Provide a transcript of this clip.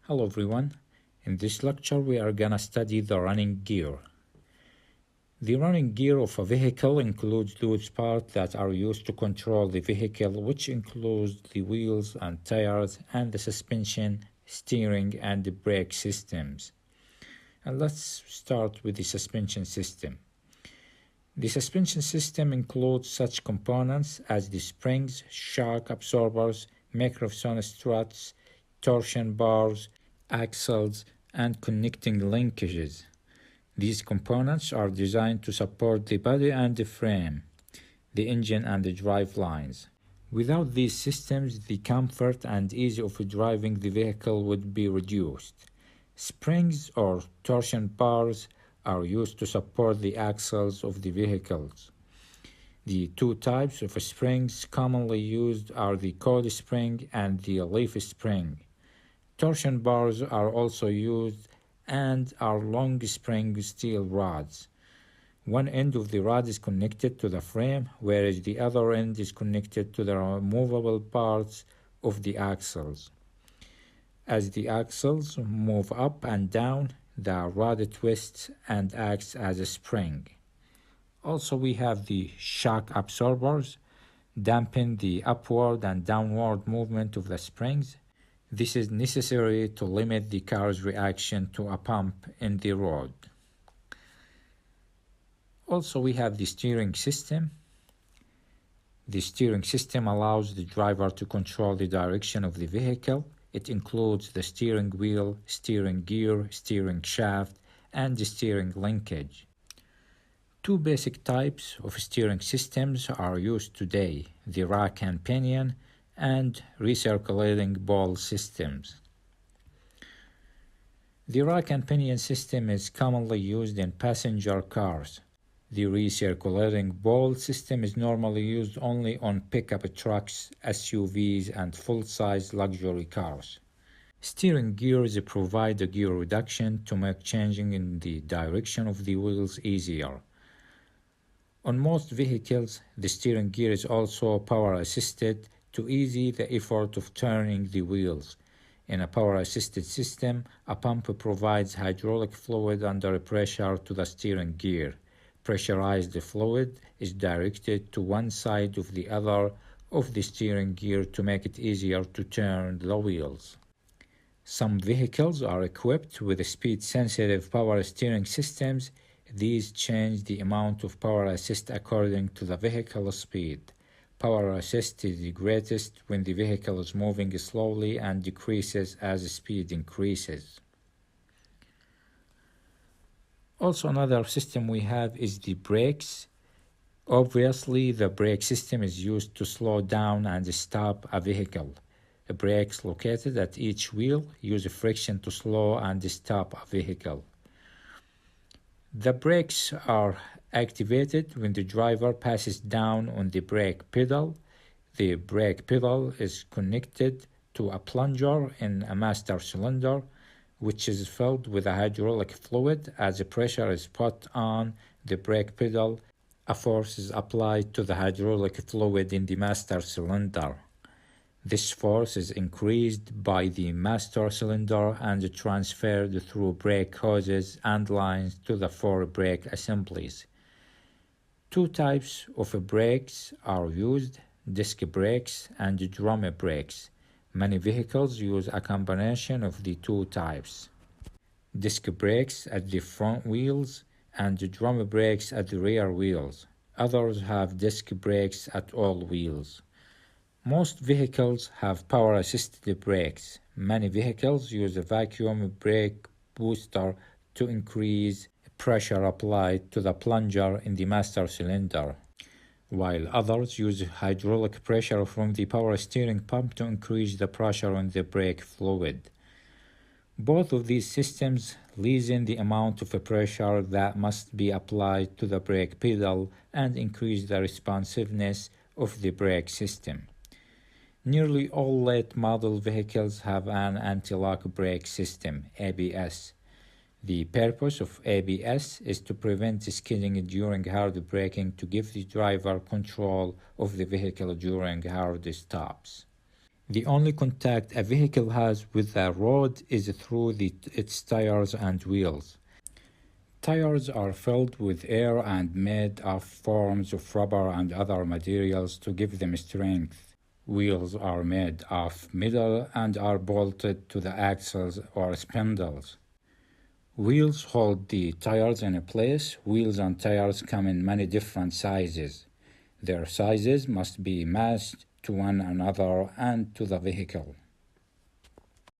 Hello everyone. In this lecture we are gonna study the running gear. The running gear of a vehicle includes those parts that are used to control the vehicle, which includes the wheels and tires and the suspension, steering and the brake systems. And let's start with the suspension system. The suspension system includes such components as the springs, shock absorbers, microphone struts, torsion bars, axles, and connecting linkages. These components are designed to support the body and the frame, the engine and the drive lines. Without these systems, the comfort and ease of driving the vehicle would be reduced. Springs or torsion bars are used to support the axles of the vehicles. The two types of springs commonly used are the coil spring and the leaf spring. Torsion bars are also used and are long spring steel rods. One end of the rod is connected to the frame, whereas the other end is connected to the removable parts of the axles. As the axles move up and down, the rod twists and acts as a spring. Also, we have the shock absorbers, dampen the upward and downward movement of the springs. This is necessary to limit the car's reaction to a bump in the road. Also, we have the steering system. The steering system allows the driver to control the direction of the vehicle. It includes the steering wheel, steering gear, steering shaft, and the steering linkage. Two basic types of steering systems are used today, the rack and pinion and recirculating ball systems. The rack and pinion system is commonly used in passenger cars. The recirculating ball system is normally used only on pickup trucks, SUVs, and full-size luxury cars. Steering gears provide a gear reduction to make changing in the direction of the wheels easier. On most vehicles, the steering gear is also power-assisted to ease the effort of turning the wheels. In a power-assisted system, a pump provides hydraulic fluid under pressure to the steering gear. Pressurized fluid is directed to one side of the other of the steering gear to make it easier to turn the wheels. Some vehicles are equipped with speed-sensitive power steering systems. These change the amount of power assist according to the vehicle speed. Power assist is the greatest when the vehicle is moving slowly and decreases as speed increases. Also, another system we have is the brakes. Obviously, the brake system is used to slow down and stop a vehicle. The brakes located at each wheel use friction to slow and stop a vehicle. The brakes are activated when the driver passes down on the brake pedal. The brake pedal is connected to a plunger in a master cylinder, which is filled with a hydraulic fluid. As the pressure is put on the brake pedal, a force is applied to the hydraulic fluid in the master cylinder. This force is increased by the master cylinder and transferred through brake hoses and lines to the four brake assemblies. Two types of brakes are used, disc brakes and drum brakes. Many vehicles use a combination of the two types. Disc brakes at the front wheels and drum brakes at the rear wheels. Others have disc brakes at all wheels. Most vehicles have power-assisted brakes. Many vehicles use a vacuum brake booster to increase pressure applied to the plunger in the master cylinder, while others use hydraulic pressure from the power steering pump to increase the pressure on the brake fluid. Both of these systems lessen the amount of pressure that must be applied to the brake pedal and increase the responsiveness of the brake system. Nearly all late model vehicles have an anti-lock brake system, ABS. The purpose of ABS is to prevent skidding during hard braking to give the driver control of the vehicle during hard stops. The only contact a vehicle has with the road is through its tires and wheels. Tires are filled with air and made of forms of rubber and other materials to give them strength. Wheels are made of metal and are bolted to the axles or spindles. Wheels hold the tires in place. Wheels and tires come in many different sizes. Their sizes must be matched to one another and to the vehicle.